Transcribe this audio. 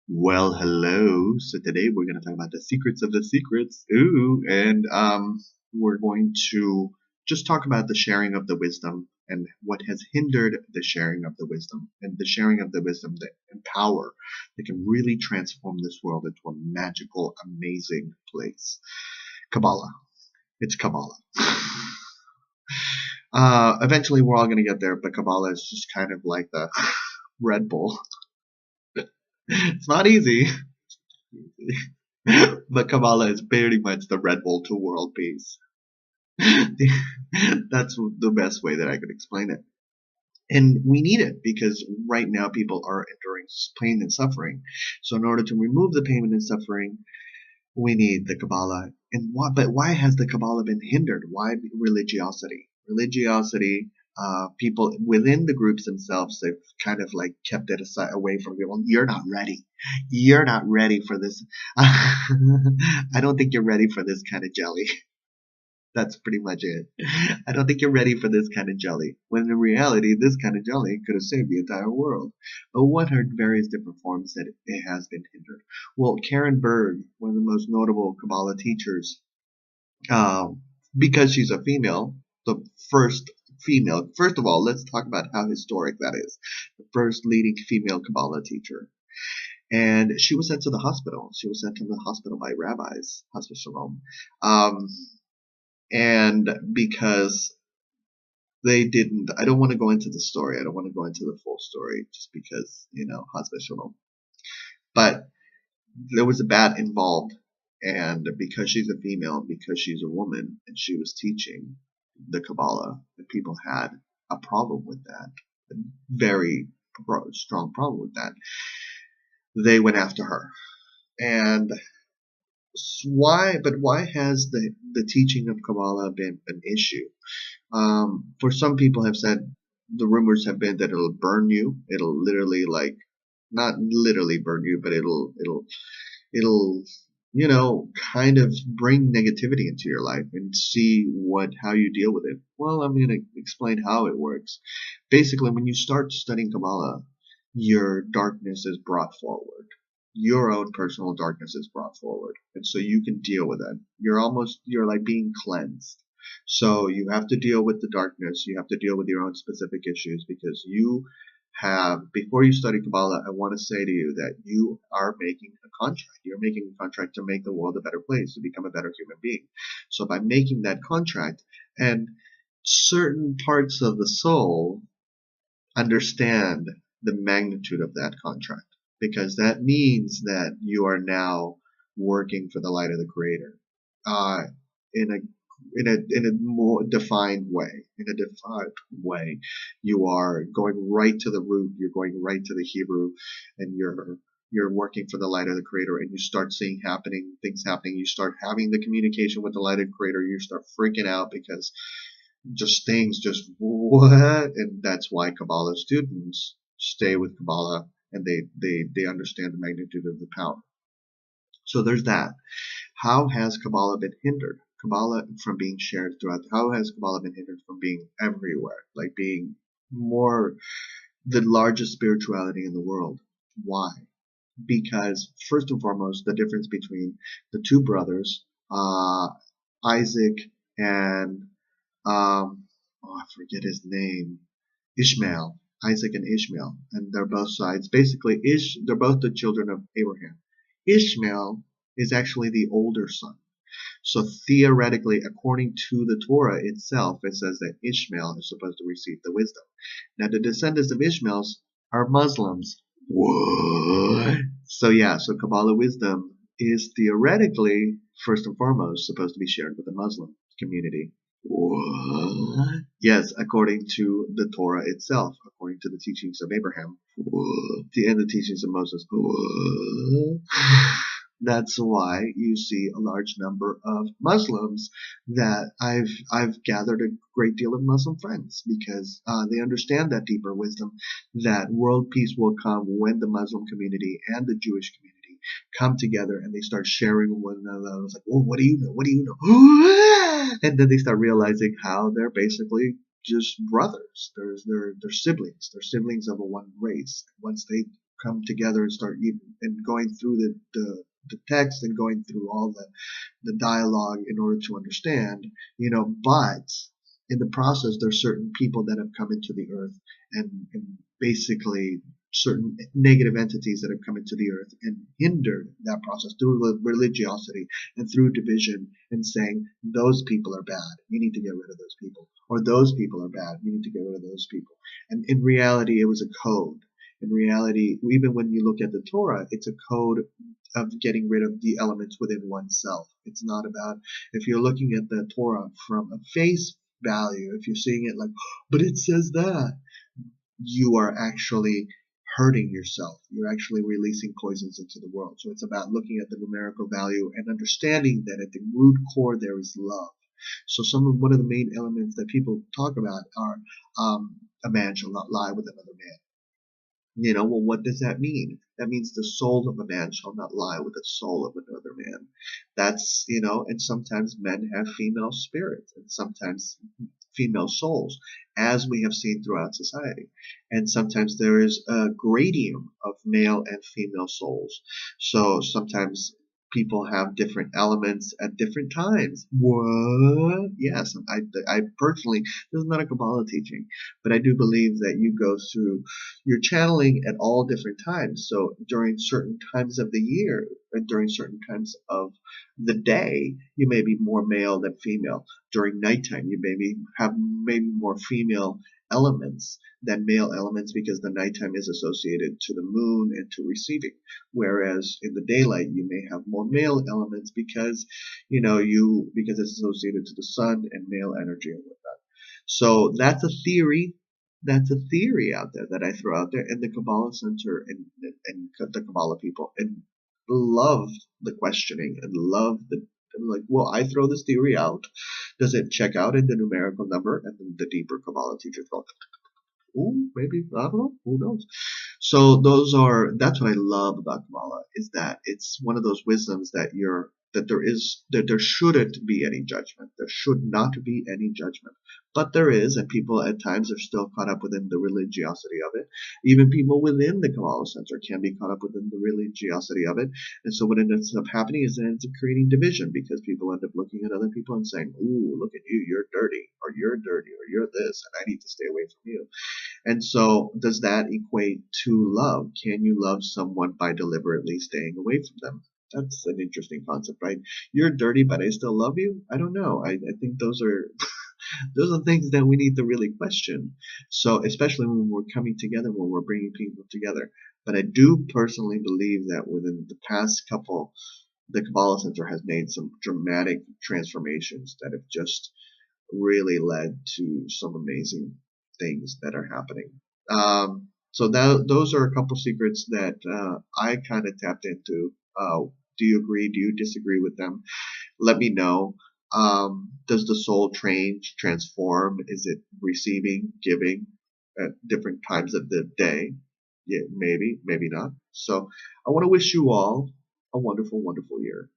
Well, hello. So today we're going to talk about the secrets of the secrets. Ooh, and we're going to just talk about the sharing of the wisdom and what has hindered the sharing of the wisdom and the sharing of the wisdom that empower that can really transform this world into a magical, amazing place. Kabbalah. It's Kabbalah. Eventually we're all going to get there, but Kabbalah is just kind of like the Red Bull. It's not easy. But Kabbalah is pretty much the Red Bull to world peace. That's the best way that I could explain it. And we need it because right now people are enduring pain and suffering. So in order to remove the pain and suffering, we need the Kabbalah. But why has the Kabbalah been hindered? Why religiosity? Religiosity, people within the groups themselves, they've kind of like kept it aside, away from people. You're not ready. You're not ready for this. I don't think you're ready for this kind of jelly. That's pretty much it. I don't think you're ready for this kind of jelly. When in reality, this kind of jelly could have saved the entire world. But what are various different forms that it has been hindered? Well, Karen Berg, one of the most notable Kabbalah teachers, because she's a female, the first female. First of all, let's talk about how historic that is. The first leading female Kabbalah teacher. And she was sent to the hospital. She was sent to the hospital by rabbis, Hasbe Shalom. And because they didn't, I don't want to go into the story. I don't want to go into the full story just because, Hasbe Shalom. But there was a bat involved. And because she's a female, because she's a woman, and she was teaching the Kabbalah, and people had a problem with that, a very strong problem with that, they went after her. And why has the teaching of Kabbalah been an issue? For some people have said, the rumors have been that it'll burn you. It'll literally, like, not literally burn you, but it'll kind of bring negativity into your life and see how you deal with it. Well, I'm going to explain how it works. Basically, when you start studying Kabbalah, your darkness is brought forward. Your own personal darkness is brought forward. And so you can deal with it. You're like being cleansed. So you have to deal with the darkness. You have to deal with your own specific issues because before you study Kabbalah, I want to say to you that you are making a contract. You're making a contract to make the world a better place, to become a better human being. So by making that contract, and certain parts of the soul understand the magnitude of that contract, because that means that you are now working for the light of the Creator, in a more defined way. In a defined way, you are going right to the root. You're going right to the Hebrew, and you're working for the light of the Creator, and you start seeing things happening. You start having the communication with the light of the Creator. You start freaking out because just what, and that's why Kabbalah students stay with Kabbalah, and they understand the magnitude of the power. So there's that. How has Kabbalah been hindered? Kabbalah from being shared throughout. How has Kabbalah been hindered from being everywhere, like being more the largest spirituality in the world? Why? Because first and foremost, the difference between the two brothers, Isaac and I forget his name, Ishmael, Isaac and Ishmael, and they're both sides. Basically, they're both the children of Abraham. Ishmael is actually the older son. So theoretically, according to the Torah itself, it says that Ishmael is supposed to receive the wisdom. Now, the descendants of Ishmaels are Muslims. What? So Kabbalah wisdom is theoretically, first and foremost, supposed to be shared with the Muslim community. What? Yes, according to the Torah itself, according to the teachings of Abraham, what? And the teachings of Moses. What? That's why you see a large number of Muslims that I've gathered a great deal of Muslim friends because they understand that deeper wisdom, that world peace will come when the Muslim community and the Jewish community come together and they start sharing with one another. It's like, well, what do you know? What do you know? And then they start realizing how they're basically just brothers. They're siblings. They're siblings of a one race. Once they come together and start even and going through the text and going through all the dialogue in order to understand, but in the process, there's certain people that have come into the earth and basically certain negative entities that have come into the earth and hindered that process through religiosity and through division and saying those people are bad, you need to get rid of those people, or those people are bad, you need to get rid of those people. And in reality, it was a code. In reality, even when you look at the Torah, it's a code of getting rid of the elements within oneself. It's not about, if you're looking at the Torah from a face value, if you're seeing it like, but it says that, you are actually hurting yourself. You're actually releasing poisons into the world. So it's about looking at the numerical value and understanding that at the root core there is love. So one of the main elements that people talk about are a man shall not lie with another man. Well, what does that mean? That means the soul of a man shall not lie with the soul of another man. That's, and sometimes men have female spirits and sometimes female souls, as we have seen throughout society. And sometimes there is a gradient of male and female souls. So sometimes people have different elements at different times. What? Yes, I personally, this is not a Kabbalah teaching, but I do believe that you go through your channeling at all different times. So during certain times of the year, and during certain times of the day, you may be more male than female. During nighttime, you have more female elements than male elements because the nighttime is associated to the moon and to receiving. Whereas in the daylight, you may have more male elements because, because it's associated to the sun and male energy and whatnot. So that's a theory. That's a theory out there that I throw out there, and the Kabbalah Center and the Kabbalah people and love the questioning and love I'm like, well, I throw this theory out. Does it check out in the numerical number? And then the deeper Kabbalah teachers go, ooh, maybe, I don't know, who knows? So that's what I love about Kabbalah, is that it's one of those wisdoms that there shouldn't be any judgment. There should not be any judgment. But there is, and people at times are still caught up within the religiosity of it. Even people within the Kabbalah Center can be caught up within the religiosity of it. And so what ends up happening is it ends up creating division because people end up looking at other people and saying, ooh, look at you, you're dirty, or you're this, and I need to stay away from you. And so does that equate to love? Can you love someone by deliberately staying away from them? That's an interesting concept, right? You're dirty, but I still love you? I don't know. I think those are those are things that we need to really question. So especially when we're coming together, when we're bringing people together. But I do personally believe that within the past couple, the Kabbalah Center has made some dramatic transformations that have just really led to some amazing things that are happening. So those are a couple secrets that I kind of tapped into. Do you agree? Do you disagree with them? Let me know. Does the soul transform? Is it receiving, giving at different times of the day? Yeah, maybe, maybe not. So I want to wish you all a wonderful, wonderful year.